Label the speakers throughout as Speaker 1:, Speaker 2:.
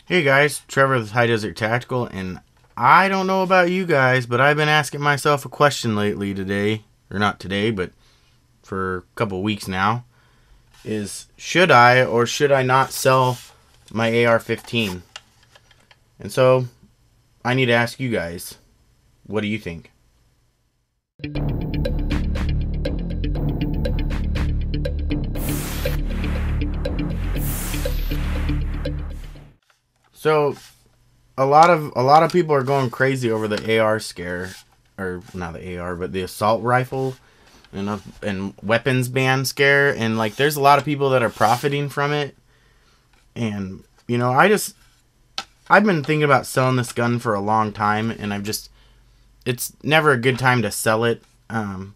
Speaker 1: Hey guys, Trevor with High Desert Tactical, and I don't know about you guys, but I've been asking myself a question lately today, or not today, but for a couple weeks now, is should I or should I not sell my AR-15? And so, I need to ask you guys, what do you think? So, a lot of people are going crazy over the AR scare, or not the AR, but the assault rifle and weapons ban scare, and like there's a lot of people that are profiting from it. And I've been thinking about selling this gun for a long time, and it's never a good time to sell it. A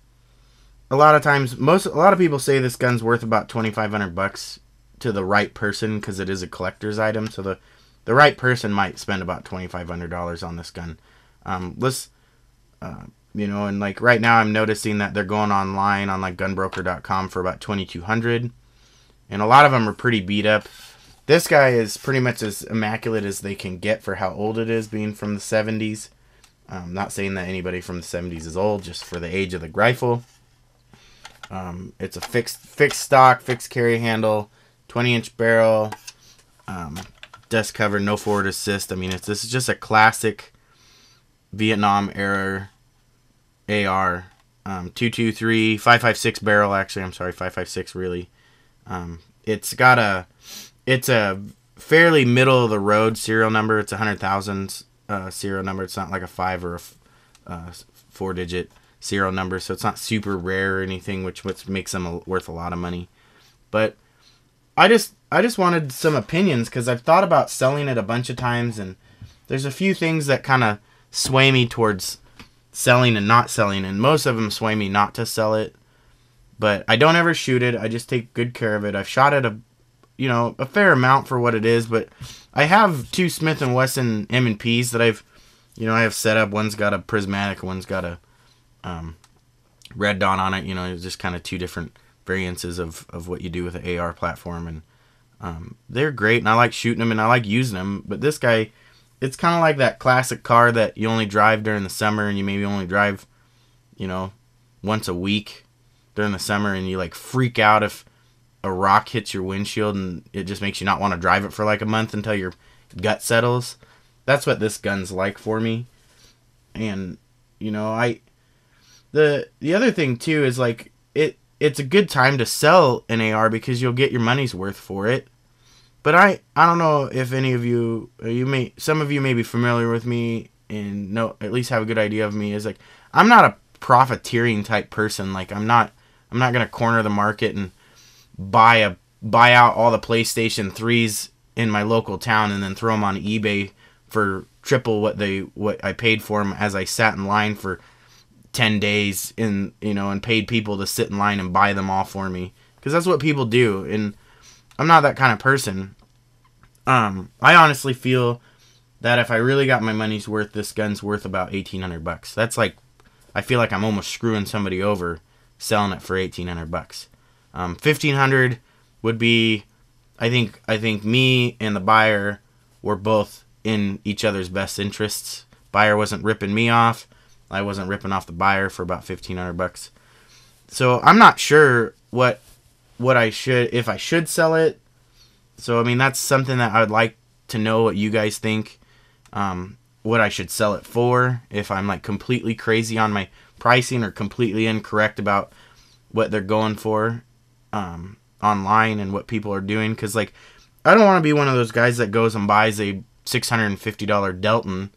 Speaker 1: lot of times, a lot of people say this gun's worth about $2,500 to the right person because it is a collector's item. So the right person might spend about $2,500 on this gun. And like right now I'm noticing that they're going online on like gunbroker.com for about $2,200, and a lot of them are pretty beat up. This guy is pretty much as immaculate as they can get for how old it is, being from the 70s. Not saying that anybody from the 70s is old, just for the age of the rifle. It's a fixed stock, fixed carry handle, 20-inch barrel, dust cover, no forward assist. I mean, this is just a classic Vietnam era AR. 223 556 barrel. Actually, I'm sorry, 556 really. It's a fairly middle of the road serial number. It's 100,000 serial number. It's not like a 5 or a 4-digit serial number, so it's not super rare or anything, which makes them worth a lot of money. But I just wanted some opinions because I've thought about selling it a bunch of times, and there's a few things that kind of sway me towards selling and not selling, and most of them sway me not to sell it. But I don't ever shoot it. I just take good care of it. I've shot it a fair amount for what it is, but I have two Smith & Wesson M&Ps that I have set up. One's got a prismatic, one's got a red dot on it. It's just kind of two different variances of what you do with the AR platform, and they're great, and I like shooting them and I like using them. But this guy, it's kind of like that classic car that you only drive during the summer, and you maybe only drive once a week during the summer, and you like freak out if a rock hits your windshield, and it just makes you not want to drive it for like a month until your gut settles. That's what this gun's like for me. And the other thing too is like it's a good time to sell an AR because you'll get your money's worth for it. But I don't know if any of you some of you may be familiar with me and at least have a good idea of me, is like I'm not a profiteering type person. Like I'm not gonna corner the market and buy out all the PlayStation 3s in my local town and then throw them on eBay for triple what I paid for them, as I sat in line for 10 days and paid people to sit in line and buy them all for me, because that's what people do, and I'm not that kind of person. I honestly feel that if I really got my money's worth, this gun's worth about $1,800. That's like, I feel like I'm almost screwing somebody over selling it for $1,800. $1,500 would be, I think me and the buyer were both in each other's best interests. Buyer wasn't ripping me off. I wasn't ripping off the buyer for about $1,500. So I'm not sure what if I should sell it. So I mean, that's something that I would like to know what you guys think. What I should sell it for, if I'm like completely crazy on my pricing or completely incorrect about what they're going for online and what people are doing. Because like, I don't want to be one of those guys that goes and buys a $650 Delton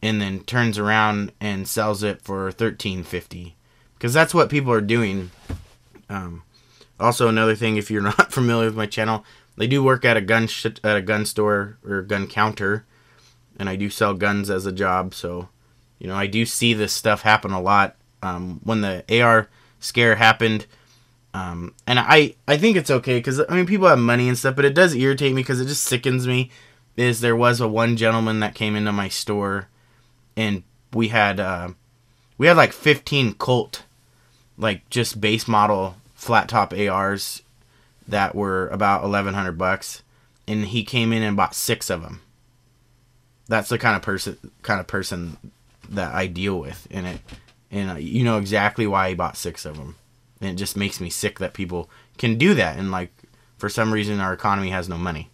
Speaker 1: and then turns around and sells it for $1,350, because that's what people are doing. Also, another thing, if you're not familiar with my channel, they do work at a gun store or a gun counter, and I do sell guns as a job. So, I do see this stuff happen a lot. When the AR scare happened, and I think it's okay, because I mean, people have money and stuff, but it does irritate me because it just sickens me. There was one gentleman that came into my store, and we had like 15 Colt, like just base model flat top ARs that were about $1,100, and he came in and bought 6 of them. that's the kind of person that I deal with in it. And you know exactly why he bought 6 of them. And it just makes me sick that people can do that. And like, for some reason, our economy has no money.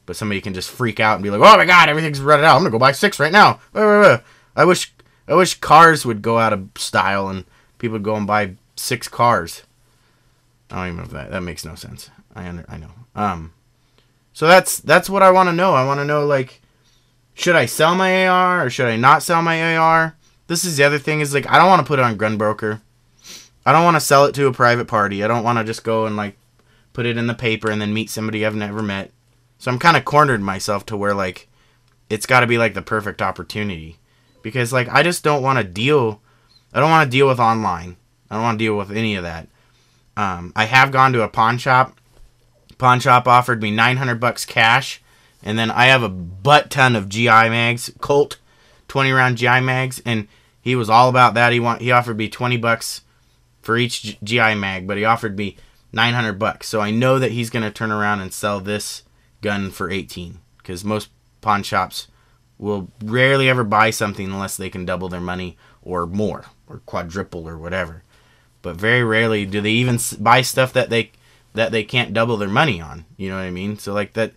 Speaker 1: But somebody can just freak out and be like, oh my God, everything's running out. I'm going to go buy 6 right now. I wish cars would go out of style and people would go and buy 6 cars. I don't even know if that makes no sense. I know. So that's what I want to know. I want to know, like, should I sell my AR or should I not sell my AR? This is the other thing, is like, I don't want to put it on Gunbroker. I don't want to sell it to a private party. I don't want to just go and like put it in the paper and then meet somebody I've never met. So I'm kind of cornered myself to where like it's got to be like the perfect opportunity, because like I just don't want to deal. I don't want to deal with online. I don't want to deal with any of that. I have gone to a pawn shop. Pawn shop offered me $900 cash, and then I have a butt ton of GI mags, Colt 20 round GI mags, and he was all about that. He offered me $20 for each GI mag, but he offered me $900. So I know that he's gonna turn around and sell this gun for $18, because most pawn shops will rarely ever buy something unless they can double their money or more or quadruple or whatever. But very rarely do they even buy stuff that they can't double their money on. You know what I mean? So like that.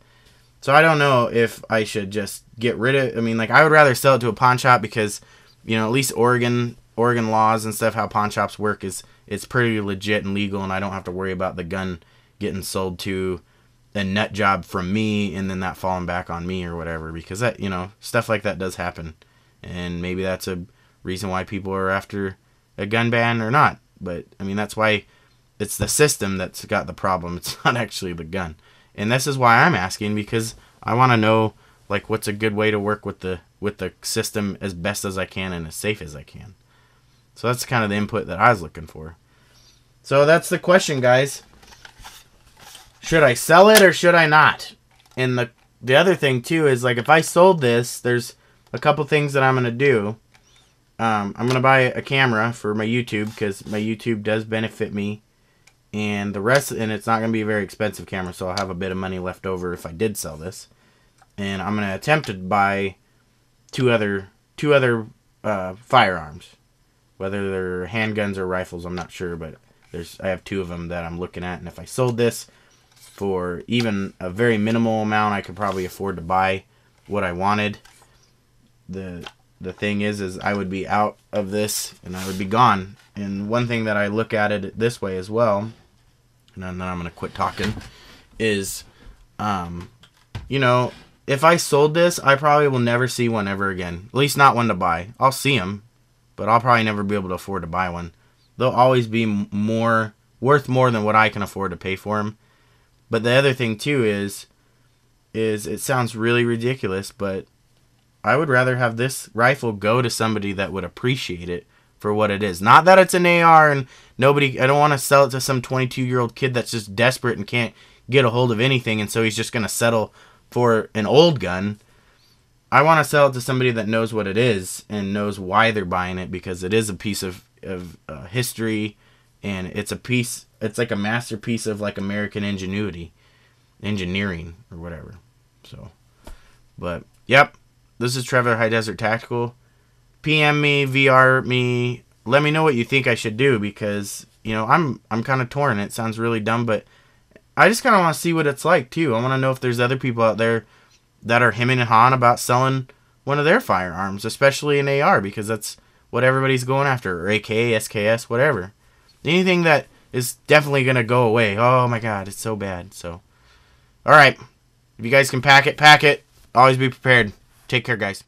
Speaker 1: So I don't know if I should just get rid of. I mean, like I would rather sell it to a pawn shop, because you know at least Oregon laws and stuff, how pawn shops work is it's pretty legit and legal, and I don't have to worry about the gun getting sold to a nut job from me and then that falling back on me or whatever, because that, you know, stuff like that does happen, and maybe that's a reason why people are after a gun ban or not. But I mean, that's why it's the system that's got the problem. It's not actually the gun. And this is why I'm asking, because I want to know like what's a good way to work with the system as best as I can and as safe as I can. So that's kind of the input that I was looking for. So that's the question, guys. Should I sell it or should I not? And the other thing too is, like, if I sold this, there's a couple things that I'm gonna do. I'm gonna buy a camera for my YouTube, because my YouTube does benefit me, and the rest, and it's not gonna be a very expensive camera, so I'll have a bit of money left over if I did sell this. And I'm gonna attempt to buy two other firearms. Whether they're handguns or rifles, I'm not sure, but I have 2 of them that I'm looking at, and if I sold this for even a very minimal amount, I could probably afford to buy what I wanted. The thing is I would be out of this and I would be gone. And one thing that I look at it this way as well, and then I'm gonna quit talking, is you know, if I sold this, I probably will never see one ever again. At least not one to buy. I'll see them, but I'll probably never be able to afford to buy one. They'll always be worth more than what I can afford to pay for them. But the other thing too is it sounds really ridiculous, but I would rather have this rifle go to somebody that would appreciate it for what it is. Not that it's an AR and I don't want to sell it to some 22-year-old kid that's just desperate and can't get a hold of anything, and so he's just going to settle for an old gun. I want to sell it to somebody that knows what it is and knows why they're buying it, because it is a piece of history, and it's like a masterpiece of like American engineering or whatever. So, but yep, this is Trevor, High Desert Tactical. PM me, VR me, let me know what you think I should do, because you know I'm kind of torn. It sounds really dumb, but I just kind of want to see what it's like too. I want to know if there's other people out there that are hemming and hawing about selling one of their firearms, especially an AR, because that's what everybody's going after, or AK, SKS, whatever. Anything that is definitely going to go away. Oh my God, it's so bad. So, alright. If you guys can pack it, pack it. Always be prepared. Take care, guys.